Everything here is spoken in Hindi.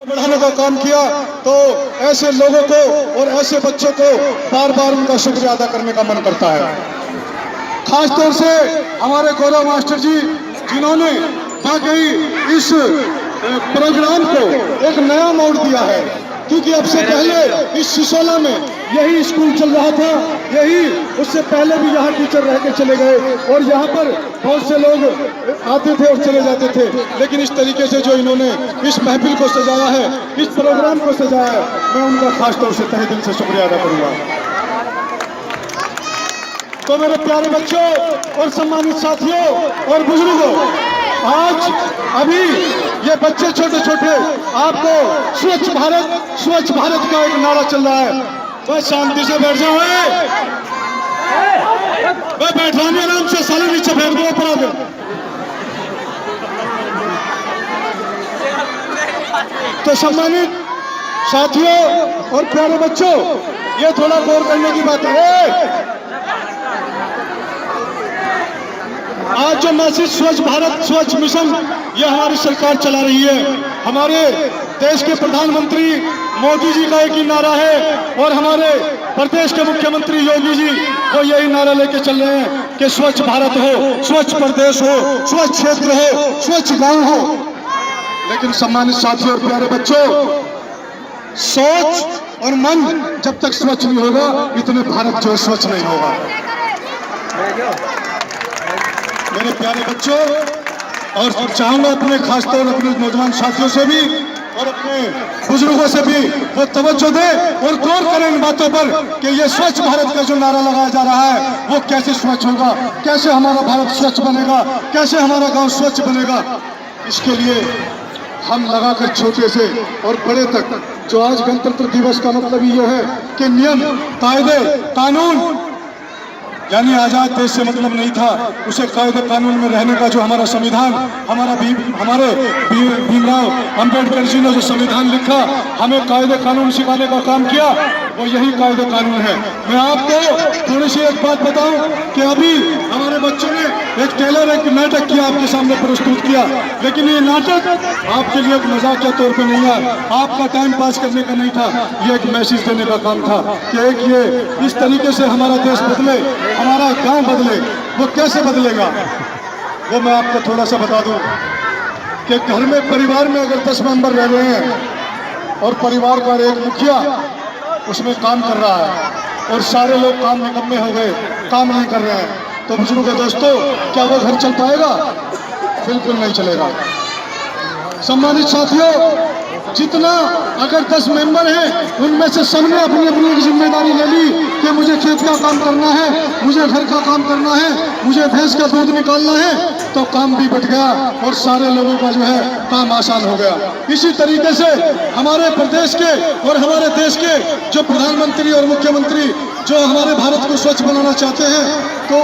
बढ़ाने का काम किया, तो ऐसे लोगों को और ऐसे बच्चों को बार बार उनका शुक्रिया अदा करने का मन करता है। खास तौर से हमारे गौरव मास्टर जी, जिन्होंने वाकई इस प्रोग्राम को एक नया मोड़ दिया है, क्योंकि अब से पहले इस सिसोला में यही स्कूल चल रहा था, उससे पहले भी यहाँ टीचर रह के चले गए और यहाँ पर बहुत से लोग आते थे और चले जाते थे। लेकिन इस तरीके से जो इन्होंने इस महफिल को सजाया है, इस प्रोग्राम को सजाया है, मैं उनका खास तौर से तहे दिल से शुक्रिया अदा करूंगा। तो मेरे प्यारे बच्चों और सम्मानित साथियों और बुजुर्गों, आज अभी ये बच्चे छोटे छोटे आपको स्वच्छ भारत का एक नारा चल रहा है। बस शांति से बैठ जाओ, बैठाने आराम से, साले नीचे फेंक दो, ऊपर आ गए। तो सम्मानित साथियों और प्यारे बच्चों, ये थोड़ा गौर करने की बात है। आज जो मैसेज स्वच्छ भारत स्वच्छ मिशन ये हमारी सरकार चला रही है, हमारे देश के प्रधानमंत्री मोदी जी का एक ही नारा है और हमारे प्रदेश के मुख्यमंत्री योगी जी वो यही नारा लेके चल रहे हैं कि स्वच्छ भारत हो, स्वच्छ प्रदेश हो, स्वच्छ क्षेत्र हो, स्वच्छ गांव हो। लेकिन सम्मानित साथियों और प्यारे बच्चों, सोच और मन जब तक स्वच्छ नहीं होगा, इतने भारत जो स्वच्छ नहीं होगा। मेरे प्यारे बच्चों, और चाहूंगा अपने खासतौर अपने नौजवान साथियों से भी और अपने बुजुर्गों से भी वो तवज्जो दे और गौर करें इन बातों पर कि ये स्वच्छ भारत का जो नारा लगाया जा रहा है वो कैसे स्वच्छ होगा, कैसे हमारा भारत स्वच्छ बनेगा, कैसे हमारा गांव स्वच्छ बनेगा। इसके लिए हम लगाकर छोटे से और बड़े तक, जो आज गणतंत्र दिवस का मतलब ये है कि नियम, कायदे, कानून, यानी आजाद देश से मतलब नहीं था, उसे कायदे कानून में रहने का जो हमारा संविधान, हमारे भीमराव अंबेडकर जी ने जो संविधान लिखा, हमें कायदे कानून सिखाने का काम किया, वो यही कायदे कानून है। मैं आपको थोड़ी सी एक बात बताऊं कि अभी हमारे बच्चों ने एक नाटक किया, आपके सामने प्रस्तुत किया, लेकिन ये नाटक आपके लिए एक मजाकिया तौर पे नहीं है, आपका टाइम पास करने का नहीं था, ये एक मैसेज देने का काम था कि एक ये इस तरीके से हमारा देश बदले, हमारा गांव बदले। वो कैसे बदलेगा वो मैं आपको थोड़ा सा बता दूं कि घर में, परिवार में अगर 10 मेंबर रह रहे हैं और परिवार का एक मुखिया उसमें काम कर रहा है और सारे लोग काम निकम्मे हो गए, काम नहीं कर रहे हैं, तो बुजुर्गों दोस्तों, क्या वो घर चल पाएगा? बिल्कुल नहीं चलेगा। सम्मानित साथियों, जितना अगर 10 मेंबर हैं उनमें से सबने अपनी अपनी एक जिम्मेदारी ले ली कि मुझे खेत का काम करना है, मुझे घर का काम करना है, मुझे भैंस का दूध निकालना है, तो काम भी बढ़ गया और सारे लोगों का जो है काम आसान हो गया। इसी तरीके से हमारे प्रदेश के और हमारे देश के जो प्रधानमंत्री और मुख्यमंत्री जो हमारे भारत को स्वच्छ बनाना चाहते हैं, तो